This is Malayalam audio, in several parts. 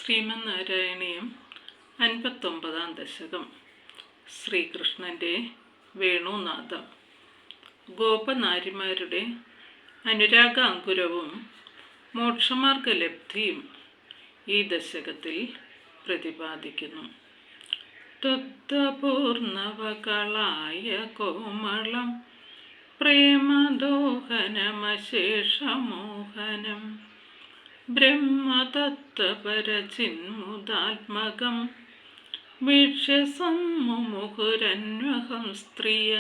ശ്രീമന്നാരായണീയം 59-ാം ദശകം. ശ്രീകൃഷ്ണൻ്റെ വേണുനാദം. ഗോപനാരിമാരുടെ അനുരാഗാങ്കുരവും മോക്ഷമാർഗലബ്ധിയും ഈ ദശകത്തിൽ പ്രതിപാദിക്കുന്നു. ത്വദ്പൂർണവകളായ കോമളം പ്രേമദോഹനമശേഷമോഹനം ബ്രഹ്മതത്വപരചിന്മുദാത്മകം വീക്ഷ്യ സമ്മുമുഹുരന്വഹം സ്ത്രീയ.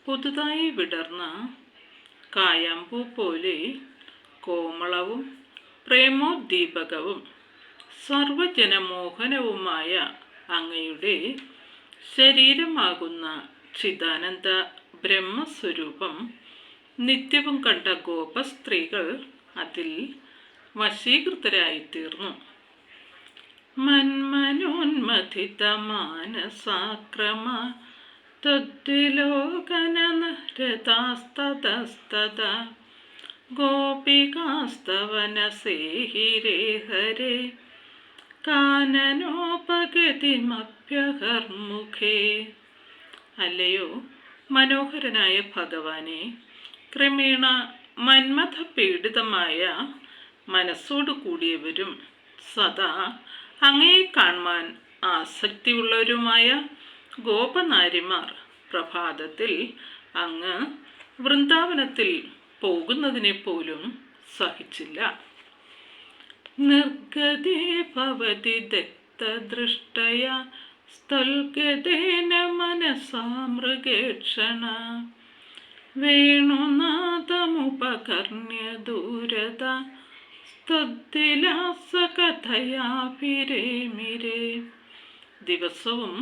പുതുതായി വിടർന്ന കായാമ്പൂ പോലെ കോമളവും പ്രേമോദ്ദീപകവും സർവജനമോഹനവുമായ അങ്ങയുടെ ശരീരമാകുന്ന ചിദാനന്ദ ബ്രഹ്മസ്വരൂപം നിത്യവും കണ്ട ഗോപസ്ത്രീകൾ അതിൽ വശീകൃതരായിത്തീർന്നു. മന്മനോന്മഥിതമാനസാക്രമ തദ്വിലോകനരതാസ്തതസ്തത ഗോപികാസ്തവനസേഹിരേ ഹരേ കാനനോപഗതിമഭ്യഹർമുഖേ. അല്ലയോ മനോഹരനായ ഭഗവാനെ, ക്രമേണ മന്മഥ പീഡിതമായ മനസ്സോടു കൂടിയവരും സദാ അങ്ങയെ കാണുവാൻ ആസക്തിയുള്ളവരുമായ ഗോപനാരിമാർ പ്രഭാതത്തിൽ അങ്ങ് വൃന്ദാവനത്തിൽ പോകുന്നതിനെ പോലും സഹിച്ചില്ല. നിർഗതേ ഭവതി ദത്തദൃഷ്ടയ സ്ഥൽഗതേന മനസാ മൃഗേക്ഷണ വേണുനാദമുപകർണ്യ ദൂരത സ്തദ്വിലാസകഥയാഭിരേമിരേ. ദിവസവും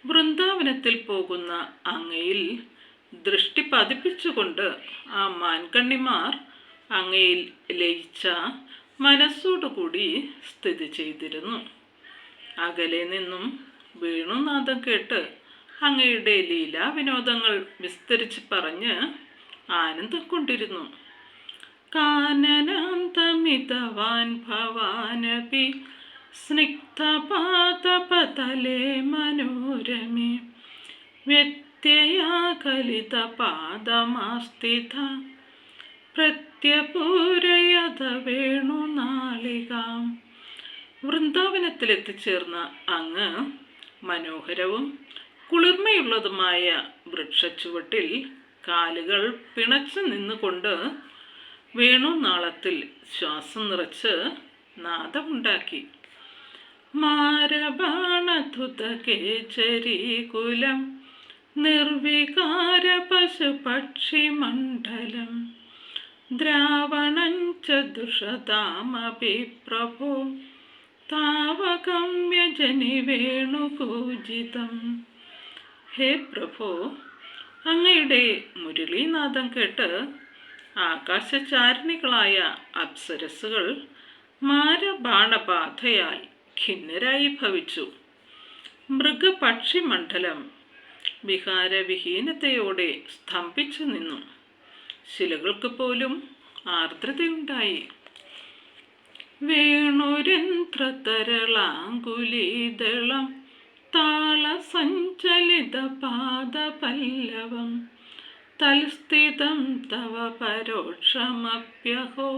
വൃന്ദാവനത്തിൽ പോകുന്ന അങ്ങയിൽ ദൃഷ്ടി പതിപ്പിച്ചുകൊണ്ട് ആ മാൻകണ്ണിമാർ അങ്ങയിൽ ലയിച്ച മനസ്സോടുകൂടി സ്ഥിതി ചെയ്തിരുന്നു. അകലെ നിന്നും വേണുനാദം കേട്ട് അങ്ങയുടെ ലീലാവിനോദങ്ങൾ വിസ്തരിച്ച് പറഞ്ഞ് ആനന്ദം കൊണ്ടിരുന്നു. കാനനാന്തമിതവാൻ ഭവാനപി സ്നിഗ്ധപാദപതലേ മനോരമേ വ്യത്യയാകലിതപാദമാസ്ഥിത പ്രത്യപൂരയത വേണുനാളികാം. വൃന്ദാവനത്തിലെത്തിച്ചേർന്ന അങ്ങ് മനോഹരവും കുളിർമയുള്ളതുമായ വൃക്ഷച്ചുവട്ടിൽ കാലുകൾ പിണച്ചു നിന്നുകൊണ്ട് വേണുനാളത്തിൽ ശ്വാസം നിറച്ച് നാദമുണ്ടാക്കി. മാരബാണധുതകേചരീകുലം നിർവികാര പശുപക്ഷിമണ്ഡലം ദ്രാവണം ച ദുഷതാമപി പ്രഭോ താവകം വ്യജനി വേണുകൂജിതം. ഹേ പ്രഭോ, അങ്ങയുടെ മുരളീനാദം കേട്ട് ആകാശചാരിണികളായ അപ്സരസുകൾ മാരബാണബാധയാൽ ഖിന്നരായി ഭവിച്ചു. മൃഗപക്ഷിമണ്ഡലം വിഹാരവിഹീനതയോടെ സ്തംഭിച്ചു നിന്നു. ശിലകൾക്ക് പോലും ആർദ്രതയുണ്ടായി. വേണുരന്ധ്രതരളാങ്കുലീദളം താളസഞ്ചലിത പാദപല്ലവം തൽസ്ഥിതം തവ പരോക്ഷമപ്യഹോ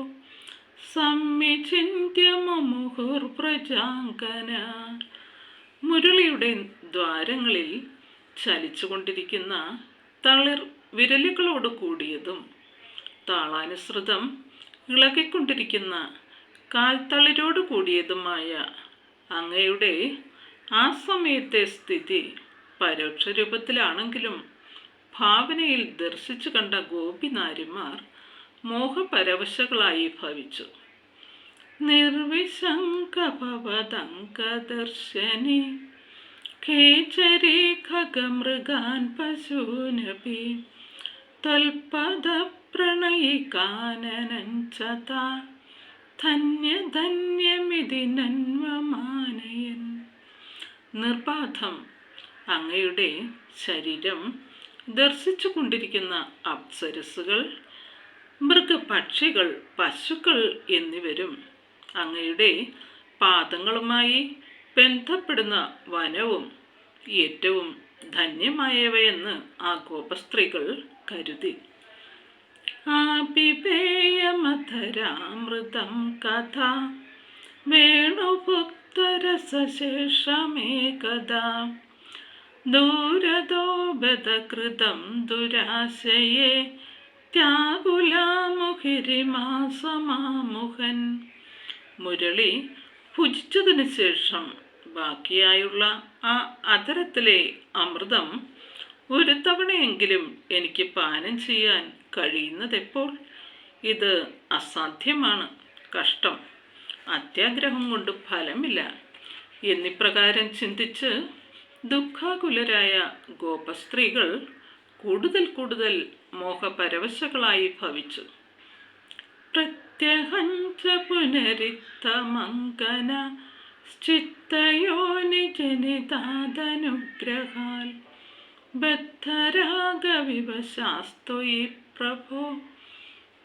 സംവിചിന്യമുഹുർപ്രജാങ്കന. മുരളിയുടെ ദ്വാരങ്ങളിൽ ചലിച്ചുകൊണ്ടിരിക്കുന്ന തളിർ വിരലുകളോട് കൂടിയതും താളാനുസൃതം ഇളകിക്കൊണ്ടിരിക്കുന്ന കാൽത്തളിരോട് കൂടിയതുമായ അങ്ങയുടെ ആ സമയത്തെ സ്ഥിതി പരോക്ഷ രൂപത്തിലാണെങ്കിലും ഭാവനയിൽ ദർശിച്ചു കണ്ട ഗോപിനാരിമാർ മോഹപരവശകളായി ഭവിച്ചു. നിർവിശങ്കഭവദംഗദർശനി ഖേചരീ ഖഗമൃഗാൻ പശൂനപി തൽപദപ്രണയികാനനഞ്ചതാ ധന്യധന്യമിതി നന്വമാനയൻ. നിർബാധം അങ്ങയുടെ ശരീരം ദർശിച്ചു കൊണ്ടിരിക്കുന്ന അപ്സരസുകൾ, മൃഗപക്ഷികൾ, പശുക്കൾ എന്നിവരും അങ്ങയുടെ പാദങ്ങളുമായി ബന്ധപ്പെടുന്ന വനവും ഏറ്റവും ധന്യമായവയെന്ന് ആ ഗോപസ്ത്രീകൾ കരുതി. ആപിപേയമധരാമൃതം കഥ വേണുഭുക്തരസശേഷമേകദാ ദൂരദോബതകൃതം ദുരാശയേ ത്യാകുലാമുഹിരിമാസമാമുഹൻ. മുരളി ഭുജിച്ചതിന് ശേഷം ബാക്കിയായുള്ള ആ അതരത്തിലെ അമൃതം ഒരു തവണയെങ്കിലും എനിക്ക് പാനം ചെയ്യാൻ കഴിയുന്നതെപ്പോൾ? ഇത് അസാധ്യമാണ്, കഷ്ടം, അത്യാഗ്രഹം കൊണ്ട് ഫലമില്ല എന്നിപ്രകാരം ചിന്തിച്ച് ദുഃഖാകുലരായ ഗോപസ്ത്രീകൾ കൂടുതൽ കൂടുതൽ മോഹപരവശകളായി ഭവിച്ചു. പ്രത്യഹഞ്ച പുനരിത്തമങ്കന ചിത്തയോനിജനിതാദനുഗ്രഹാൽ ബദ്ധരാഗവിവശാസ്ത്വയി പ്രഭോ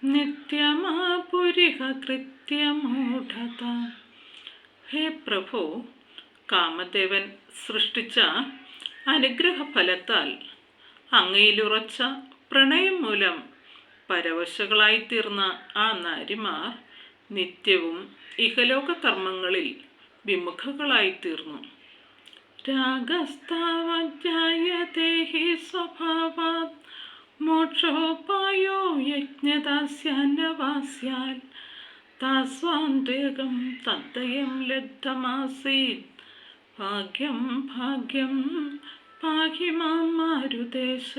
നിത്യമാപുരിഹ കൃത്യമൂഢത. ഹേ പ്രഭോ, കാമദേവൻ സൃഷ്ടിച്ച അനുഗ്രഹഫലത്താൽ അങ്ങയിലുറച്ച പ്രണയം മൂലം പരവശകളായിത്തീർന്ന ആ നാരിമാർ നിത്യവും ഇഹലോക കർമ്മങ്ങളിൽ വിമുഖകളായിത്തീർന്നു. രാഗസ്താവജ്ഞായതേ ഹി സ്വഭാവാത് മോക്ഷോപായോ യജ്ഞദാസ്യാന്നവാസ്യാൽ താസ്വാന്തേകം തദ്ദയം ലബ്ധമാസീത് ഭാഗ്യം ഭാഗ്യം പാഹി മാം മാരുതേശ.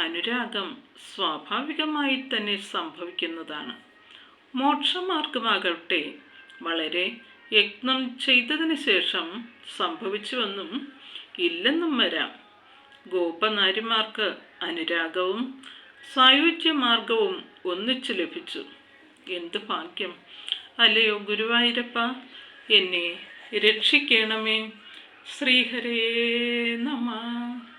അനുരാഗം സ്വാഭാവികമായി തന്നെ സംഭവിക്കുന്നതാണ്. മോക്ഷമാർഗമാകട്ടെ വളരെ യത്നം ചെയ്തതിന് ശേഷം സംഭവിച്ചുവെന്നും ഇല്ലെന്നും വരാം. ഗോപനാരിമാർക്ക് അനുരാഗവും സായുജ്യമാർഗവും ഒന്നിച്ചു ലഭിച്ചു. എന്ത് ഭാഗ്യം അല്ലയോ ഗുരുവായൂരപ്പ, എന്നെ രക്ഷിക്കണമേ. ശ്രീഹരേ നമഃ.